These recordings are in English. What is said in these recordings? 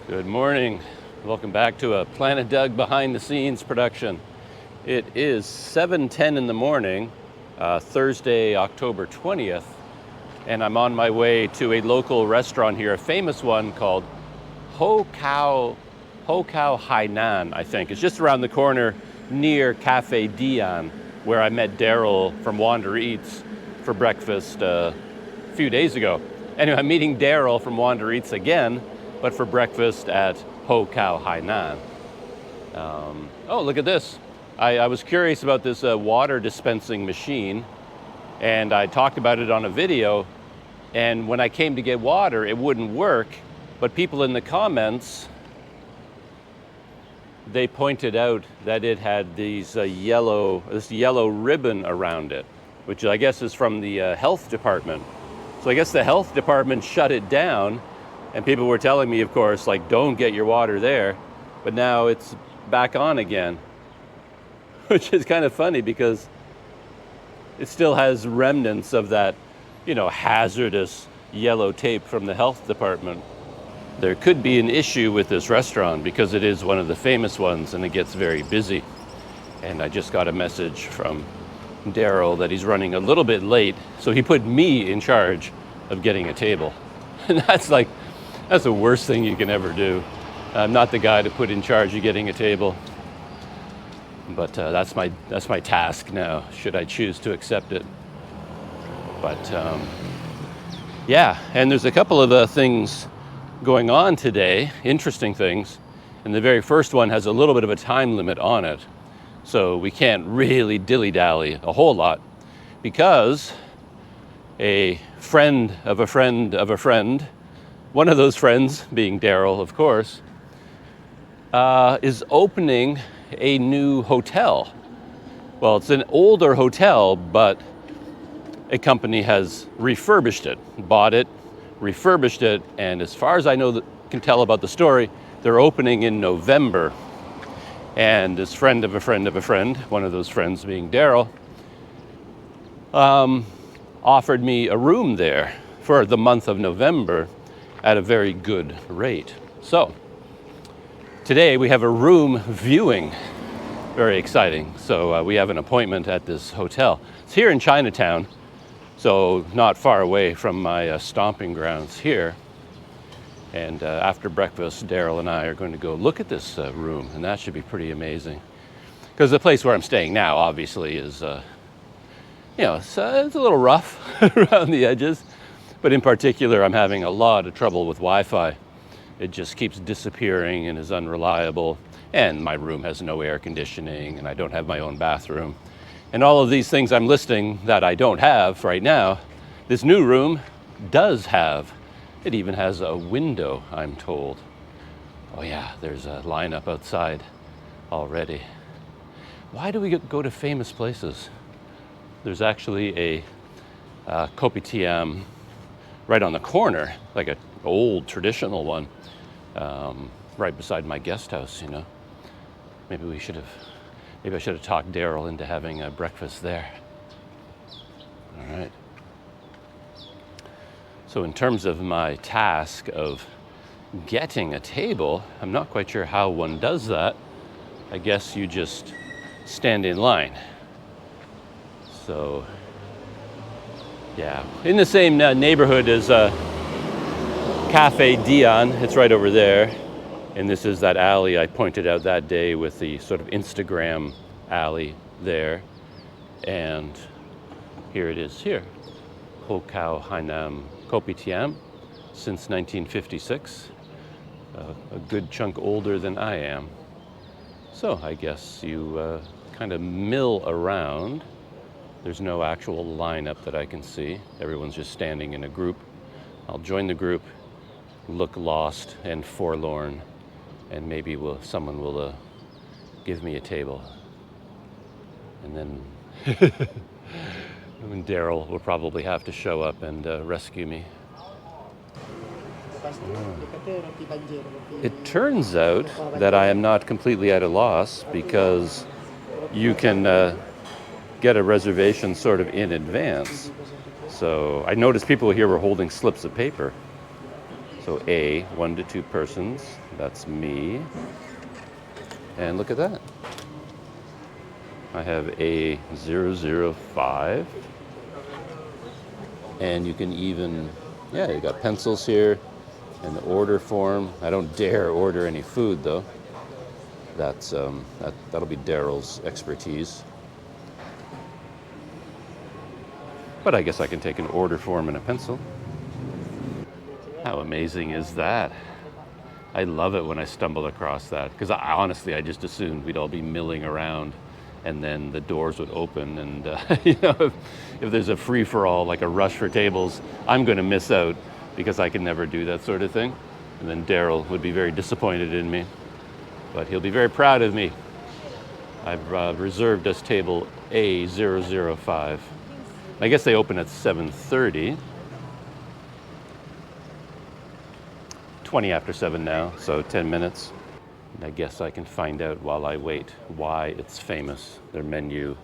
Good morning. Welcome back to a Planet Doug behind the scenes production. It is 7:10 in the morning, Thursday, October 20th, and I'm on my way to a local restaurant here, a famous one called Hokao Hainan, I think. It's just around the corner near Cafe Dion, where I met Daryl from WanderEats for breakfast a few days ago. Anyway, I'm meeting Daryl from WanderEats again, but for breakfast at Hokao Hainan. Oh, look at this. I was curious about this water dispensing machine, and I talked about it on a video, and when I came to get water, it wouldn't work, but people in the comments, they pointed out that it had this yellow ribbon around it, which I guess is from the health department. So I guess the health department shut it down, and people were telling me, of course, like, don't get your water there, but now it's back on again, which is kind of funny because it still has remnants of that, hazardous yellow tape from the health department. There could be an issue with this restaurant because it is one of the famous ones and it gets very busy. And I just got a message from Daryl that he's running a little bit late, so he put me in charge of getting a table. And that's the worst thing you can ever do. I'm not the guy to put in charge of getting a table, but that's my task now, should I choose to accept it. But yeah, and there's a couple of things going on today, interesting things, and the very first one has a little bit of a time limit on it, so we can't really dilly-dally a whole lot, because a friend of a friend of a friend, one of those friends, being Daryl, of course, is opening a new hotel. Well, it's an older hotel, but a company has refurbished it, bought it, refurbished it, and as far as I can tell about the story, they're opening in November. And this friend of a friend of a friend, one of those friends being Daryl, offered me a room there for the month of November at a very good rate. So today we have a room viewing. Very exciting. So we have an appointment at this hotel. It's here in Chinatown, so not far away from my stomping grounds here. And after breakfast, Daryl and I are going to go look at this room, and that should be pretty amazing. Because the place where I'm staying now, obviously, is it's a little rough around the edges. But in particular, I'm having a lot of trouble with Wi-Fi. It just keeps disappearing and is unreliable. And my room has no air conditioning, and I don't have my own bathroom. And all of these things I'm listing that I don't have right now, this new room does have. It even has a window, I'm told. Oh yeah, there's a lineup outside already. Why do we go to famous places? There's actually a kopitiam right on the corner, like an old traditional one, right beside my guest house, Maybe I should have talked Daryl into having a breakfast there. All right. So in terms of my task of getting a table, I'm not quite sure how one does that. I guess you just stand in line. So yeah, in the same neighborhood as Cafe Dion, it's right over there. And this is that alley I pointed out that day with the sort of Instagram alley there. And here it is here, Hokao Hainan Kopitiam, since 1956. A good chunk older than I am. So I guess you kind of mill around. There's no actual lineup that I can see. Everyone's just standing in a group. I'll join the group, look lost and forlorn, and maybe someone will give me a table. And then Daryl will probably have to show up and rescue me. It turns out that I am not completely at a loss, because you can get a reservation sort of in advance. So I noticed people here were holding slips of paper. So A, 1 to 2 persons, that's me. And look at that. I have a 005. And you can even, yeah, you got pencils here and the order form. I don't dare order any food though. That's that'll be Daryl's expertise. But I guess I can take an order form and a pencil. How amazing is that? I love it when I stumble across that, because honestly, I just assumed we'd all be milling around and then the doors would open and you know, if there's a free-for-all, like a rush for tables, I'm going to miss out because I can never do that sort of thing. And then Daryl would be very disappointed in me, but he'll be very proud of me. I've reserved us table A005. I guess they open at 7:30. 20 after 7 now, so 10 minutes. I guess I can find out while I wait why it's famous. Their menu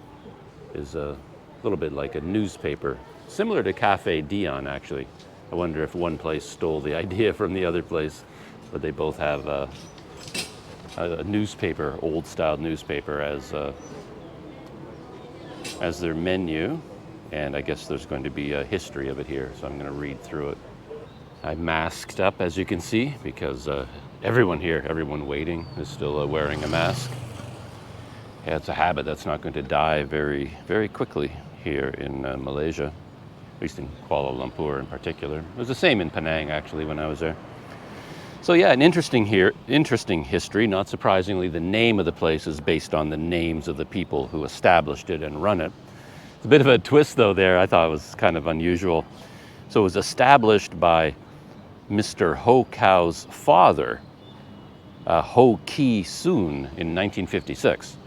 is a little bit like a newspaper, similar to Cafe Dion, actually. I wonder if one place stole the idea from the other place, but they both have a newspaper, old-style newspaper as their menu. And I guess there's going to be a history of it here, so I'm going to read through it. I masked up, as you can see, because everyone here, everyone waiting, is still wearing a mask. Yeah, it's a habit that's not going to die very, very quickly here in Malaysia, at least in Kuala Lumpur in particular. It was the same in Penang, actually, when I was there. So yeah, an interesting history. Not surprisingly, the name of the place is based on the names of the people who established it and run it. It's a bit of a twist, though, there. I thought it was kind of unusual. So it was established by Mr. Hokao's father, Ho Ki Soon, in 1956.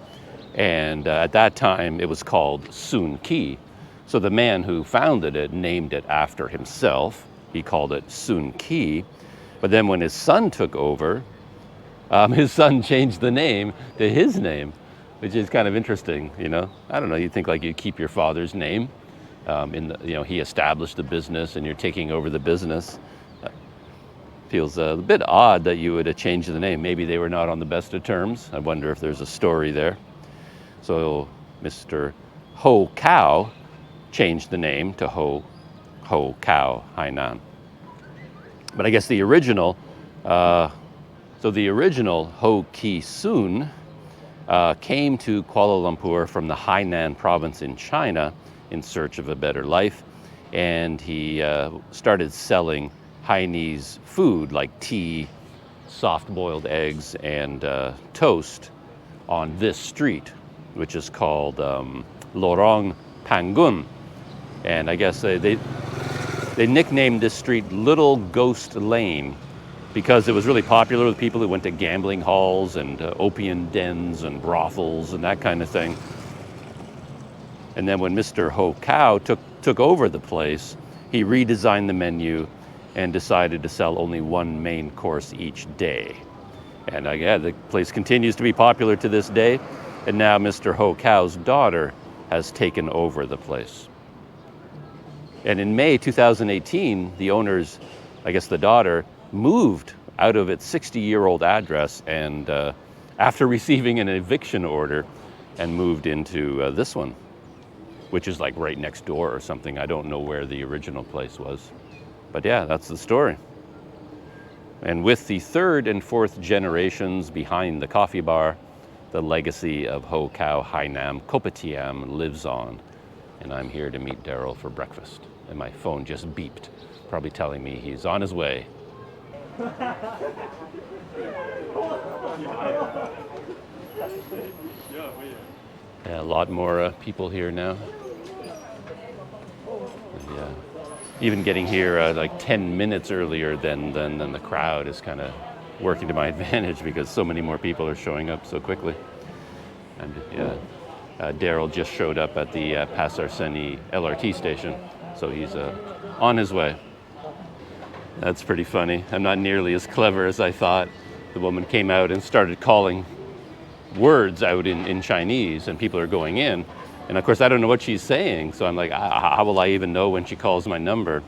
And at that time, it was called Soon Ki. So the man who founded it named it after himself. He called it Soon Ki. But then when his son took over, his son changed the name to his name, which is kind of interesting, you know. I don't know, you'd think like you keep your father's name. He established the business and you're taking over the business. Feels a bit odd that you would change the name. Maybe they were not on the best of terms. I wonder if there's a story there. So Mr. Hokao changed the name to Hokao Hainan. But I guess the original, Ho Ki Soon came to Kuala Lumpur from the Hainan province in China in search of a better life, and he started selling Hainese food like tea, soft-boiled eggs, and toast on this street, which is called Lorong Pangun. And I guess they nicknamed this street Little Ghost Lane because it was really popular with people who went to gambling halls and opium dens and brothels and that kind of thing. And then when Mr. Hokao took over the place, he redesigned the menu and decided to sell only one main course each day. And the place continues to be popular to this day. And now Mr. Hokao's daughter has taken over the place. And in May 2018, the owners, I guess the daughter, moved out of its 60-year-old address and after receiving an eviction order and moved into this one, which is like right next door or something. I don't know where the original place was. But yeah, that's the story. And with the third and fourth generations behind the coffee bar, the legacy of Hokao Hainan Kopitiam lives on. And I'm here to meet Daryl for breakfast. And my phone just beeped, probably telling me he's on his way. Yeah, a lot more people here now. Yeah. Even getting here like 10 minutes earlier than the crowd is kind of working to my advantage because so many more people are showing up so quickly. And yeah, Daryl just showed up at the Pasar Seni LRT station, so he's on his way. That's pretty funny. I'm not nearly as clever as I thought. The woman came out and started calling words out in Chinese, and people are going in. And of course, I don't know what she's saying, so I'm like, how will I even know when she calls my number?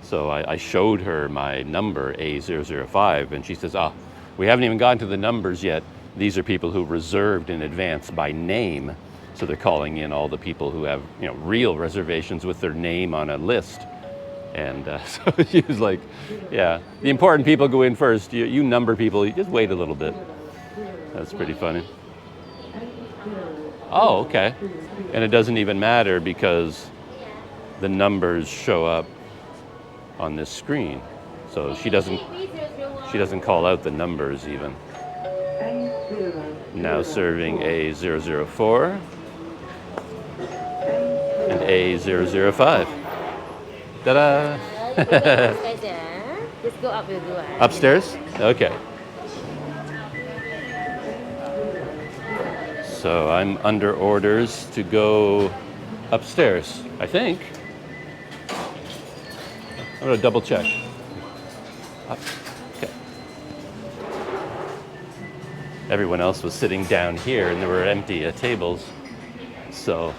So I showed her my number, A005, and she says, we haven't even gotten to the numbers yet. These are people who reserved in advance by name. So they're calling in all the people who have, real reservations with their name on a list. And so she was like, yeah, the important people go in first. You number people, you just wait a little bit. That's pretty funny. Oh, okay. And it doesn't even matter because the numbers show up on this screen. So she doesn't call out the numbers even. Now serving A004 and A005. Ta-da! Just go up, we'll do it. Upstairs? Okay. So I'm under orders to go upstairs, I think. I'm gonna double check. Okay. Everyone else was sitting down here and there were empty tables. So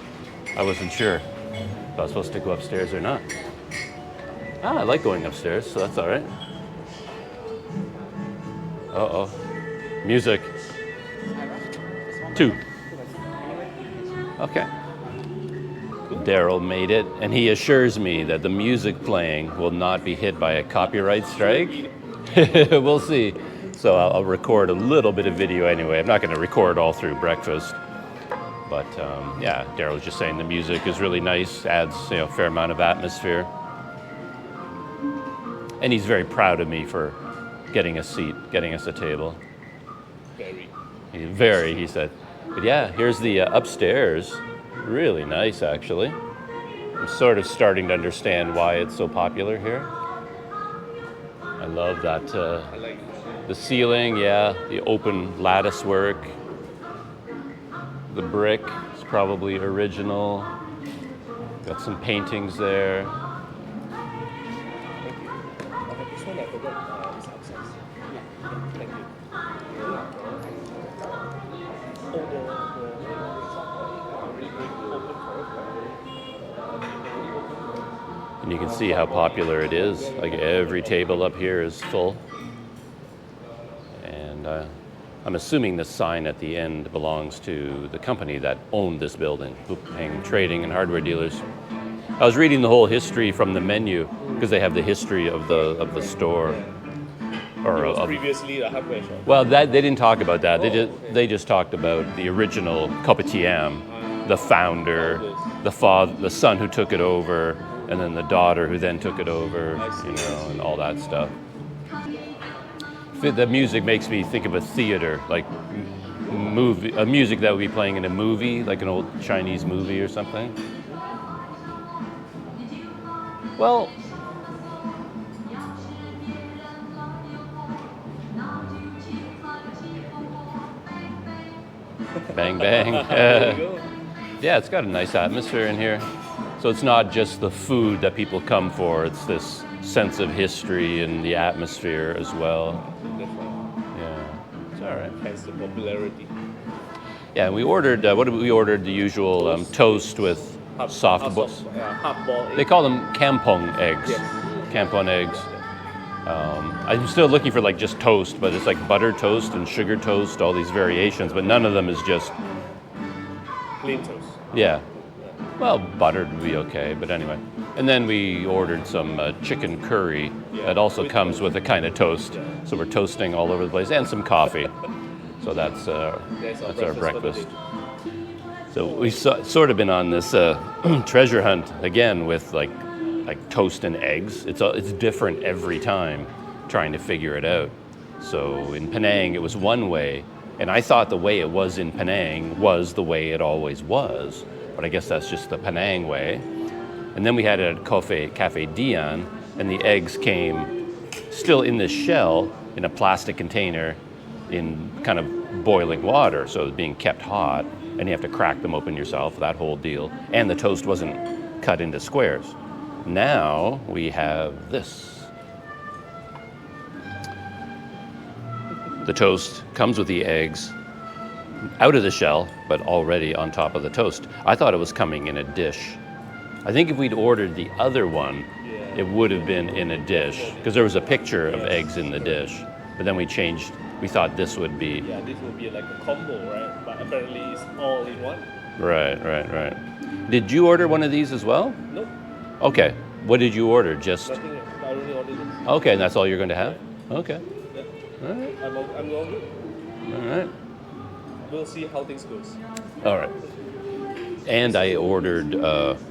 I wasn't sure if I was supposed to go upstairs or not. I like going upstairs, so that's all right. Uh-oh. Music. 2. Okay. Daryl made it, and he assures me that the music playing will not be hit by a copyright strike. We'll see. So I'll record a little bit of video anyway. I'm not going to record all through breakfast. But yeah, Daryl was just saying the music is really nice, adds a fair amount of atmosphere. And he's very proud of me for getting a seat, getting us a table. Very, he said. But yeah, here's the upstairs. Really nice, actually. I'm sort of starting to understand why it's so popular here. I love that. The ceiling, yeah, the open lattice work. The brick is probably original. Got some paintings there. And you can see how popular it is. Like every table up here is full. And I'm assuming the sign at the end belongs to the company that owned this building, Hokao Trading and Hardware Dealers. I was reading the whole history from the menu because they have the history of the store. Or it was previously a hardware shop. Well, they didn't talk about that. They just talked about the original Kopitiam, the founder, the son who took it over, and then the daughter who then took it over, and all that stuff. The music makes me think of a theater, like a music that would be playing in a movie, like an old Chinese movie or something. Well, bang, bang. Yeah, it's got a nice atmosphere in here. So it's not just the food that people come for, it's this sense of history and the atmosphere as well. Yeah, it's all right. Hence the popularity. Yeah, we ordered, what did we order? The usual toast with soft balls. Hard-boiled egg. They call them kampong eggs. Yes. Kampong eggs. I'm still looking for like just toast, but it's like butter toast and sugar toast, all these variations, but none of them is just Plain toast. yeah. Well, buttered would be okay, but anyway. And then we ordered some chicken curry that also comes with a kind of toast. So we're toasting all over the place, and some coffee. So that's our breakfast. So we've sort of been on this treasure hunt again with like toast and eggs. It's different every time, trying to figure it out. So in Penang, it was one way, and I thought the way it was in Penang was the way it always was. But I guess that's just the Penang way. And then we had it at Cafe Dian, and the eggs came still in this shell in a plastic container in kind of boiling water, so it was being kept hot, and you have to crack them open yourself, that whole deal. And the toast wasn't cut into squares. Now we have this. The toast comes with the eggs out of the shell, but already on top of the toast. I thought it was coming in a dish. I think if we'd ordered the other one, it would have been in a dish because there was a picture of eggs in the dish. But then we changed. We thought this would be. Yeah, this would be like a combo, right? But apparently it's all in one. Right. Did you order one of these as well? Nope. Okay. What did you order? Just. Nothing. I only ordered this. Okay, and that's all you're going to have? Yeah. Okay. Yeah. All right. I'm all good. All right. We'll see how things goes. All right. And I ordered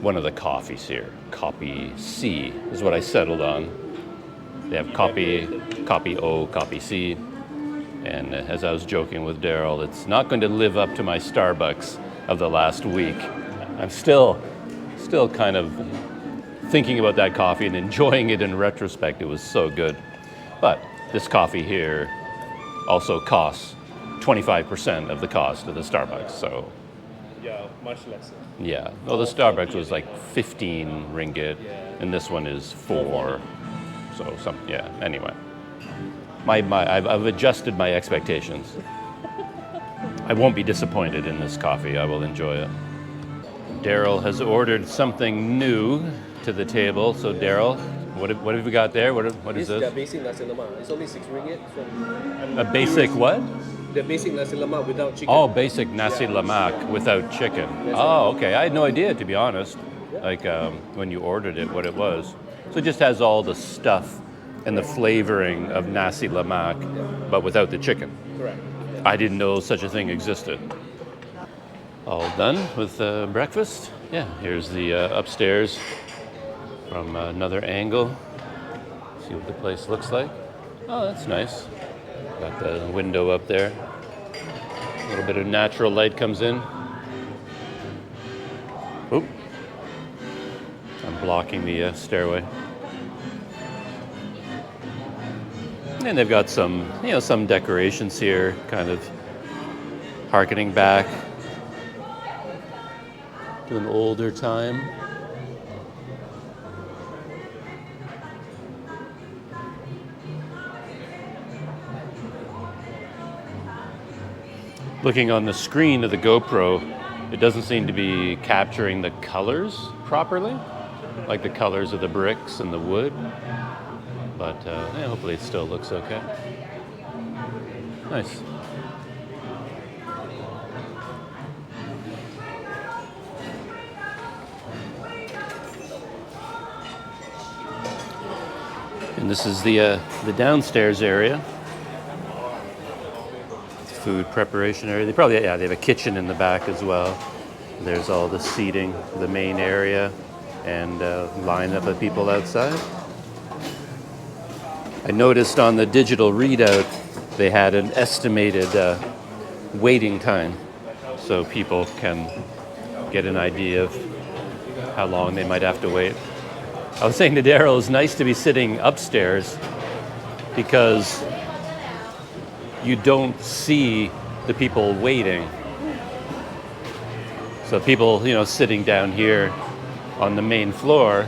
one of the coffees here. Copy C is what I settled on. They have copy O, copy C. And as I was joking with Daryl, it's not going to live up to my Starbucks of the last week. I'm still kind of thinking about that coffee and enjoying it in retrospect. It was so good. But this coffee here also costs 25% of the cost of the Starbucks. So Yeah, much less. yeah. Well, the Starbucks was like 15 ringgit, and this one is 4. So anyway. I've adjusted my expectations. I won't be disappointed in this coffee. I will enjoy it. Daryl has ordered something new to the table. So Daryl, what have we got there? What is The this? basic nasi lemak. It's only 6 ringgit. So A basic what? The basic nasi lemak without chicken. Oh, basic nasi lemak without chicken. Oh, okay. I had no idea, to be honest, like when you ordered it, what it was. So it just has all the stuff and the flavoring of nasi lemak, but without the chicken. Correct. I didn't know such a thing existed. All done with breakfast. Yeah, here's the upstairs from another angle. See what the place looks like. Oh, that's nice. Got the window up there. A little bit of natural light comes in. Oop. I'm blocking the stairway. And they've got some, some decorations here, kind of harkening back to an older time. Looking on the screen of the GoPro, it doesn't seem to be capturing the colors properly, like the colors of the bricks and the wood. But hopefully it still looks okay. Nice. And this is the downstairs area. Food preparation area. They probably, they have a kitchen in the back as well. There's all the seating, the main area, and lineup of people outside. I noticed on the digital readout they had an estimated waiting time, so people can get an idea of how long they might have to wait. I was saying to Daryl, it's nice to be sitting upstairs because you don't see the people waiting. So people, sitting down here on the main floor,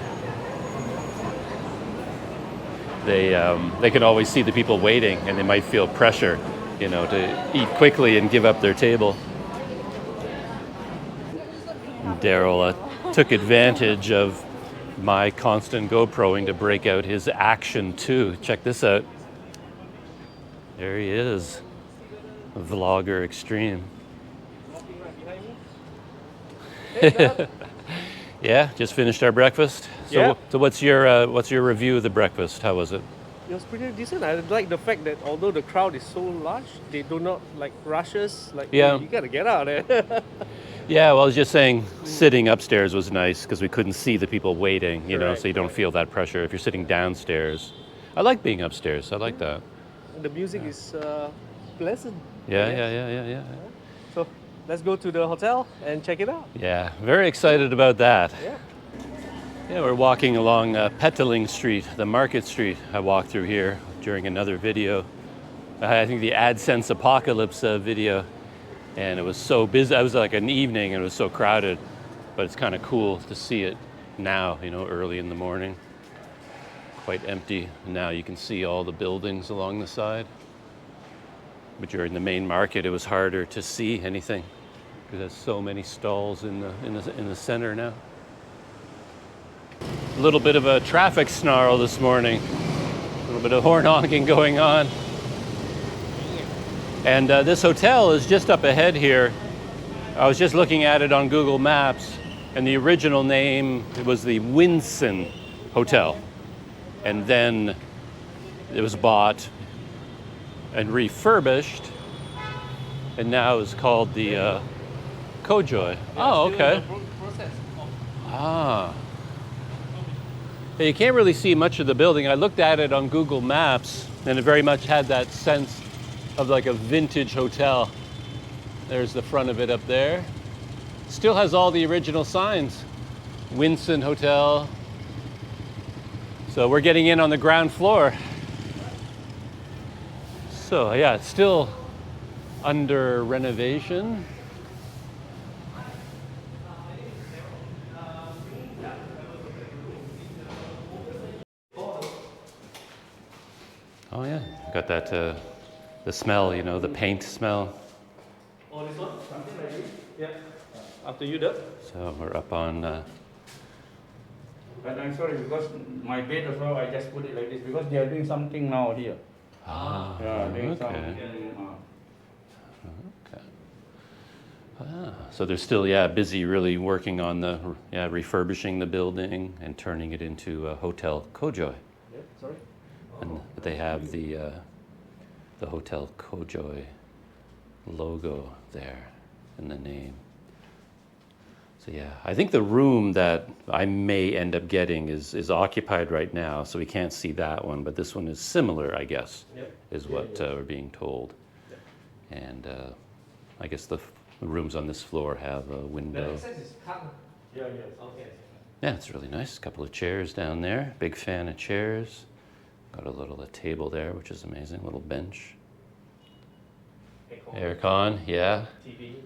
they can always see the people waiting, and they might feel pressure, to eat quickly and give up their table. Daryl took advantage of my constant GoProing to break out his action too. Check this out. There he is, Vlogger Extreme. Yeah, just finished our breakfast. So what's your review of the breakfast? How was it? It was pretty decent. I like the fact that although the crowd is so large, they do not rush us. You gotta get out of there. Yeah, well, I was just saying, sitting upstairs was nice because we couldn't see the people waiting, so you don't feel that pressure. If you're sitting downstairs, I like being upstairs. I like that. The music is pleasant. Yeah. So let's go to the hotel and check it out. Yeah, very excited about that. Yeah. Yeah, we're walking along Petaling Street, the Market Street. I walked through here during another video. I think the AdSense Apocalypse video. And it was so busy. It was like an evening and it was so crowded. But it's kind of cool to see it now, early in the morning. Quite empty. Now you can see all the buildings along the side. But during the main market, it was harder to see anything because there's so many stalls in the center now. A little bit of a traffic snarl this morning. A little bit of horn honking going on. And this hotel is just up ahead here. I was just looking at it on Google Maps, and the original name was the Winson Hotel. And then it was bought and refurbished, and now it's called the Cojoy. Oh, okay. Ah. You can't really see much of the building. I looked at it on Google Maps, and it very much had that sense of like a vintage hotel. There's the front of it up there. Still has all the original signs. Winson Hotel. So we're getting in on the ground floor. So yeah, it's still under renovation. Oh yeah, got that, the smell, you know, the paint smell. Oh, this one? Something like this? Yeah. After you done? So we're up on... But I'm sorry, because my bed as well, I just put it like this, because they are doing something now here. Ah, Yeah, doing okay. something. Okay. Ah, so they're still, yeah, busy really working on the, yeah, refurbishing the building and turning it into a Hotel Cojoy. Yeah, sorry. And they have the Hotel Cojoy logo there in the name. So yeah, I think the room that I may end up getting is occupied right now, so we can't see that one, but this one is similar, I guess, is what we're being told. Yep. And I guess the rooms on this floor have a window. The access is cut. Yeah, yes. Okay. Yeah, it's really nice. A couple of chairs down there. Big fan of chairs. Got a little table there, which is amazing. Little bench. Aircon, yeah. TV.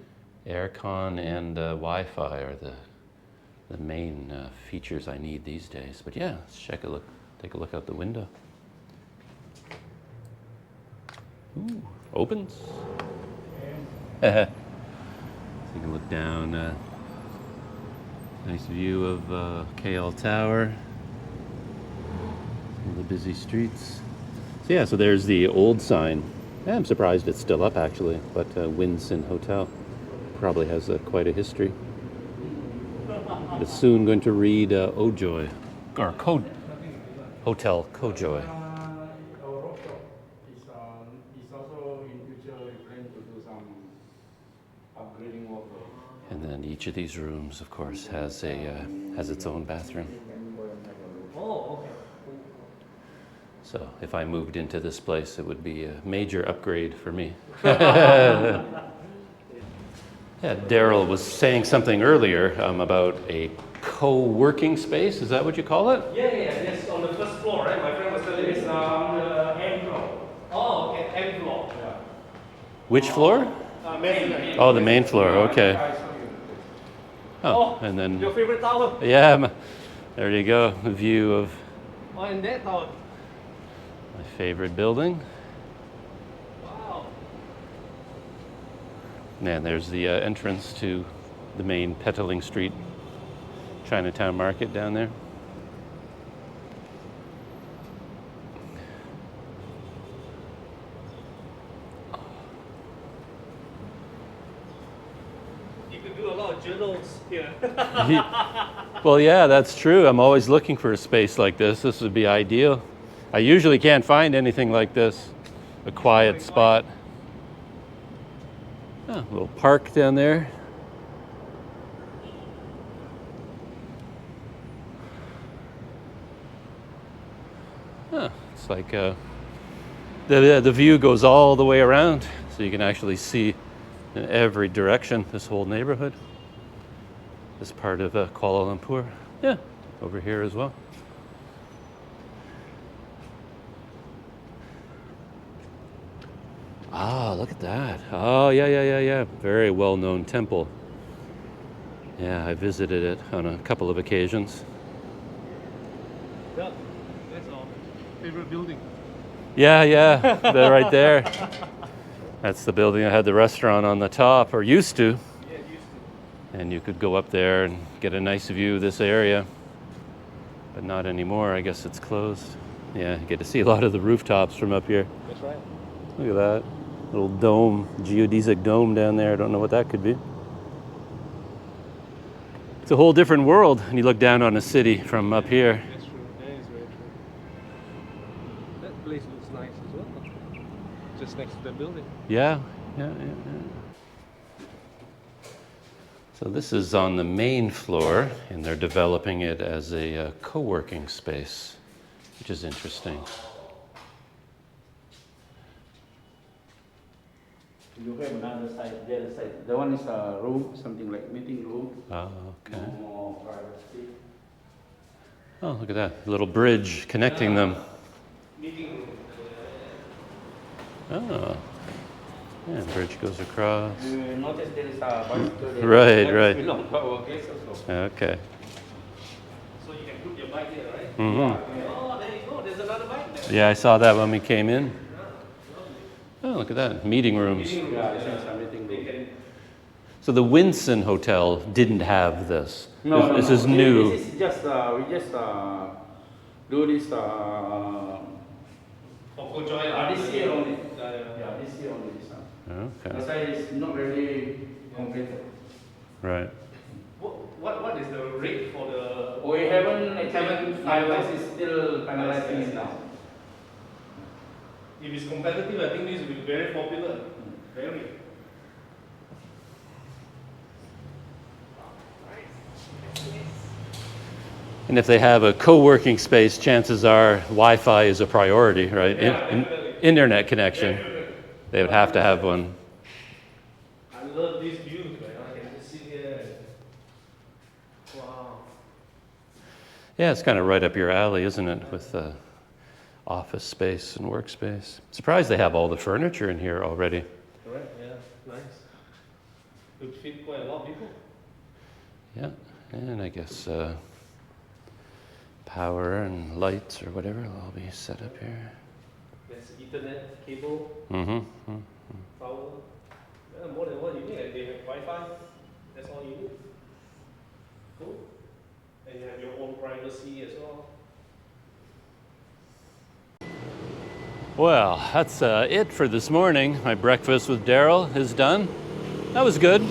Aircon and Wi-Fi are the main features I need these days. But yeah, let's take a look out the window. Ooh, opens. So you can look down. Nice view of KL Tower. Some of the busy streets. So yeah, so there's the old sign. Yeah, I'm surprised it's still up actually, but Winson Hotel probably has quite a history. It's soon going to read Ojoy, or Hotel Cojoy. Our workshop is also in future we plan to do some upgrading work. And then each of these rooms, of course, has its own bathroom. Oh, okay. So if I moved into this place, it would be a major upgrade for me. Yeah, Daryl was saying something earlier about a co-working space. Is that what you call it? Yes, on the first floor, right? My friend was telling me it's on the M floor. Oh, okay, M floor. Yeah. Which floor? Main. Oh, the main floor, okay. Oh, and then... Your favorite tower? Yeah, there you go, a view of Oh, and that tower. my favorite building. Wow. And there's the entrance to the main Petaling Street Chinatown market down there. You could do a lot of journals here. Well, yeah, that's true. I'm always looking for a space like this. This would be ideal. I usually can't find anything like this, a quiet spot. Oh, a little park down there. Huh, it's like the view goes all the way around, so you can actually see in every direction this whole neighborhood. This part of Kuala Lumpur. Yeah, over here as well. Ah, look at that. Oh, yeah. Very well-known temple. Yeah, I visited it on a couple of occasions. Yeah, that's our favorite building. Yeah, they're right there. That's the building that had the restaurant on the top, or used to. Yeah, used to. And you could go up there and get a nice view of this area. but not anymore. I guess it's closed. Yeah, you get to see a lot of the rooftops from up here. That's right. Look at that little dome, geodesic dome down there. I don't know what that could be. It's a whole different world when you look down on a city from up here. That's true. That is very true. That place looks nice as well. Just next to the building. Yeah. So this is on the main floor, and they're developing it as a co-working space, which is interesting. You have another side, the other side. The one is a room, something like meeting room. Oh, okay. No more privacy. Oh, look at that little bridge connecting them. Meeting room. Oh, yeah, bridge goes across. You notice there is a bicycle there. Right, That right. belongs to our place also. Okay. So you can put your bike there, right? Mm-hmm. Oh, there you go. There's another bike there. Yeah, I saw that when we came in. Oh, look at that. Meeting rooms. Yeah, this is a meeting room. So the Winson Hotel didn't have this. No, This no. is new. This is just, we just do this For Cojoy this year only. Yeah. Yeah, this year only this one. Okay. That's why it's not really completed. Right. What is the rate for the? We haven't finalized, it's still finalizing it now. If it's competitive, I think this will be very popular. Very. And if they have a co-working space, chances are Wi-Fi is a priority, right? Internet connection. They would have to have one. I love this view, man. I can just sit here. Wow. Yeah, it's kind of right up your alley, isn't it? With office space and workspace. Surprised they have all the furniture in here already. Correct. Yeah. Nice. Could fit quite a lot of people. Yeah, and I guess power and lights or whatever will all be set up here. There's Ethernet cable, Mm-hmm. power. Yeah, more than what you need. They have Wi-Fi. That's all you need. Cool. And you have your own privacy as well. Well, that's it for this morning. My breakfast with Daryl is done. That was good.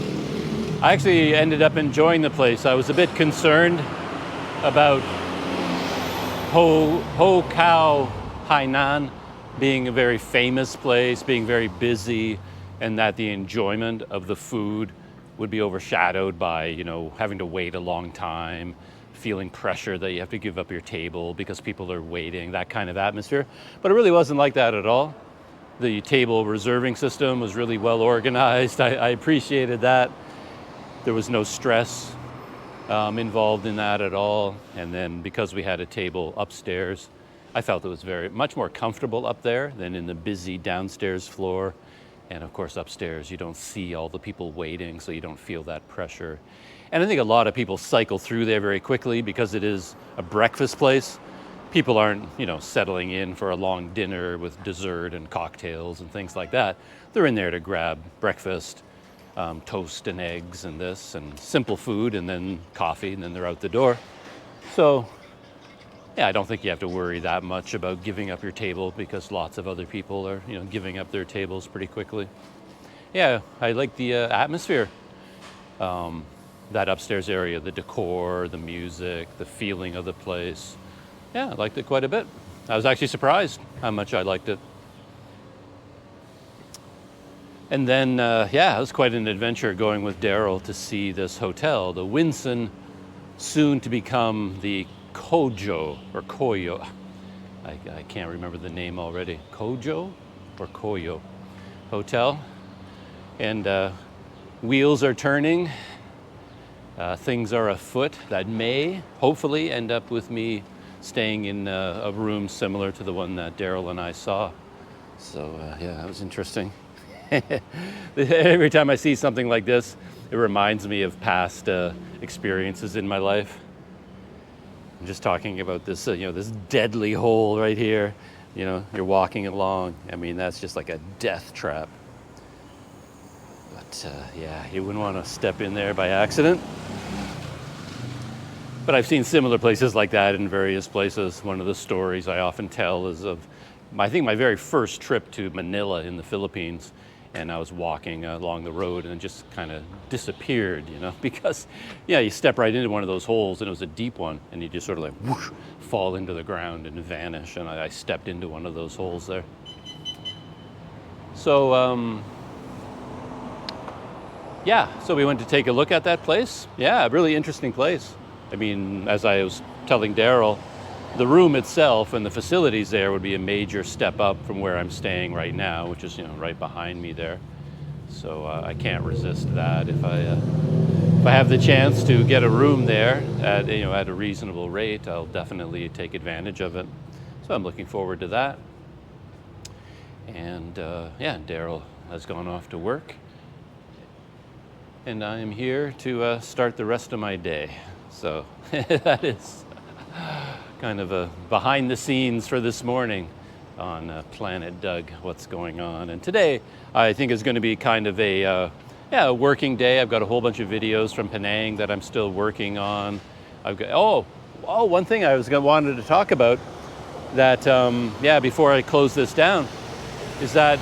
I actually ended up enjoying the place. I was a bit concerned about Hokao, Hainan being a very famous place, being very busy, and that the enjoyment of the food would be overshadowed by, you know, having to wait a long time, feeling pressure that you have to give up your table because people are waiting, that kind of atmosphere. But it really wasn't like that at all. The table reserving system was really well organized. I appreciated that. There was no stress involved in that at all. And then because we had a table upstairs, I felt it was much more comfortable up there than in the busy downstairs floor. And of course, upstairs, you don't see all the people waiting, so you don't feel that pressure. And I think a lot of people cycle through there very quickly because it is a breakfast place. People aren't, you know, settling in for a long dinner with dessert and cocktails and things like that. They're in there to grab breakfast, toast and eggs and this, and simple food, and then coffee, and then they're out the door. So, yeah, I don't think you have to worry that much about giving up your table because lots of other people are, you know, giving up their tables pretty quickly. Yeah, I like the atmosphere. That upstairs area, the decor, the music, the feeling of the place. Yeah, I liked it quite a bit. I was actually surprised how much I liked it. And then, yeah, it was quite an adventure going with Daryl to see this hotel, the Winson, soon to become the Kojo or Koyo. I can't remember the name already. Kojo or Koyo Hotel. And wheels are turning. Things are afoot that may hopefully end up with me staying in a room similar to the one that Daryl and I saw. So yeah, that was interesting. Every time I see something like this, it reminds me of past experiences in my life. I'm just talking about this, you know, this deadly hole right here. You know, you're walking along. I mean, that's just like a death trap. But yeah, you wouldn't want to step in there by accident. But I've seen similar places like that in various places. One of the stories I often tell is of, I think, my very first trip to Manila in the Philippines. And I was walking along the road and it just kind of disappeared, you know, because, yeah, you step right into one of those holes and it was a deep one and you just sort of like whoosh, fall into the ground and vanish. And I stepped into one of those holes there. So, yeah, so we went to take a look at that place. Yeah, a really interesting place. I mean, as I was telling Daryl, the room itself and the facilities there would be a major step up from where I'm staying right now, which is, you know, right behind me there. So I can't resist that. If I have the chance to get a room there at, you know, at a reasonable rate, I'll definitely take advantage of it. So I'm looking forward to that. And yeah, Daryl has gone off to work, and I am here to start the rest of my day. So that is kind of a behind the scenes for this morning on Planet Doug, what's going on. And today I think is going to be kind of a a working day. I've got a whole bunch of videos from Penang that I'm still working on. I've got one thing I wanted to talk about that yeah, before I close this down, is that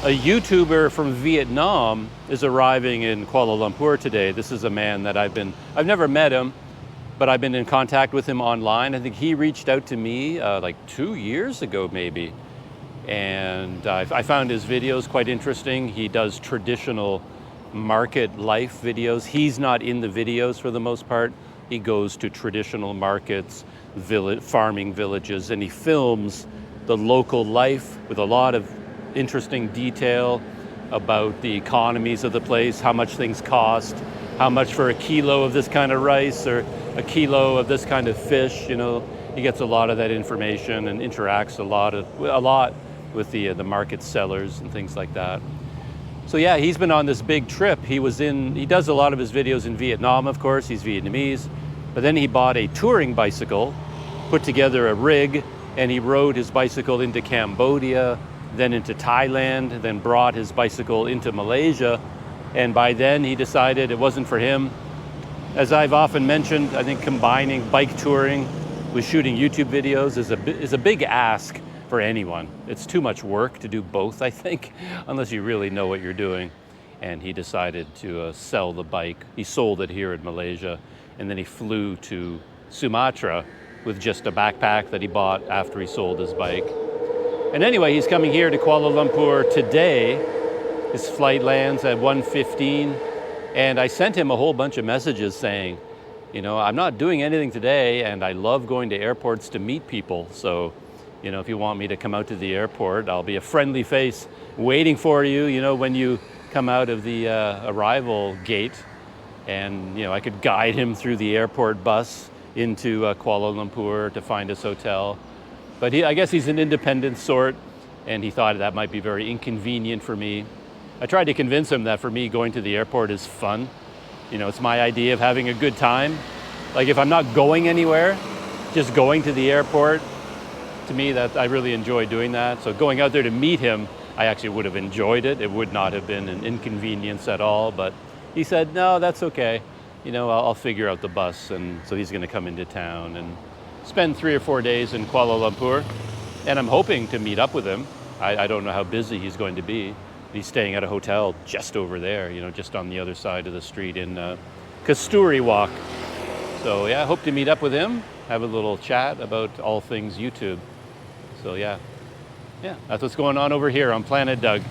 a YouTuber from Vietnam is arriving in Kuala Lumpur today. This is a man that I've never met him, but I've been in contact with him online. I think he reached out to me like 2 years ago maybe. And I found his videos quite interesting. He does traditional market life videos. He's not in the videos for the most part. He goes to traditional markets, farming villages, and he films the local life with a lot of interesting detail about the economies of the place, how much things cost, how much for a kilo of this kind of rice or a kilo of this kind of fish. You know, he gets a lot of that information and interacts a lot with the market sellers and things like that. So yeah, he's been on this big trip. He does a lot of his videos in Vietnam, of course. He's Vietnamese, but then he bought a touring bicycle, put together a rig, and he rode his bicycle into Cambodia, then into Thailand, then brought his bicycle into Malaysia. And by then he decided it wasn't for him. As I've often mentioned, I think combining bike touring with shooting YouTube videos is a big ask for anyone. It's too much work to do both, I think, unless you really know what you're doing. And he decided to sell the bike. He sold it here in Malaysia, and then he flew to Sumatra with just a backpack that he bought after he sold his bike. And anyway, he's coming here to Kuala Lumpur today. His flight lands at 1:15, and I sent him a whole bunch of messages saying, you know, I'm not doing anything today, and I love going to airports to meet people. So, you know, if you want me to come out to the airport, I'll be a friendly face waiting for you, you know, when you come out of the arrival gate. And, you know, I could guide him through the airport bus into Kuala Lumpur to find his hotel. But I guess he's an independent sort, and he thought that might be very inconvenient for me. I tried to convince him that for me, going to the airport is fun. You know, it's my idea of having a good time. Like if I'm not going anywhere, just going to the airport, to me, that I really enjoy doing that. So going out there to meet him, I actually would have enjoyed it. It would not have been an inconvenience at all. But he said, no, that's okay. You know, I'll figure out the bus. And so he's going to come into town and spend 3 or 4 days in Kuala Lumpur. And I'm hoping to meet up with him. I don't know how busy he's going to be. He's staying at a hotel just over there, you know, just on the other side of the street in Kasturi Walk. So yeah, I hope to meet up with him, have a little chat about all things YouTube. So yeah, that's what's going on over here on Planet Doug.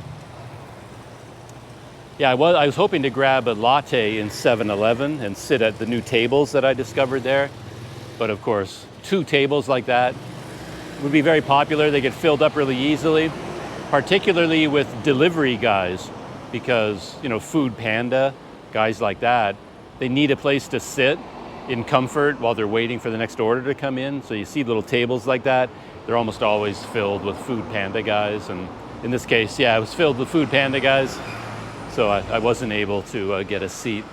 Yeah, I was hoping to grab a latte in 7-Eleven and sit at the new tables that I discovered there. But of course, 2 tables like that would be very popular. They get filled up really easily, particularly with delivery guys, because, you know, Food Panda, guys like that, they need a place to sit in comfort while they're waiting for the next order to come in. So you see little tables like that, they're almost always filled with Food Panda guys. And in this case, yeah, it was filled with Food Panda guys. So I wasn't able to get a seat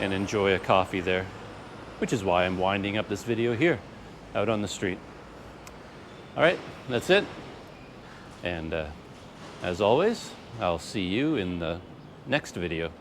and enjoy a coffee there, which is why I'm winding up this video here, out on the street. All right, that's it. And as always, I'll see you in the next video.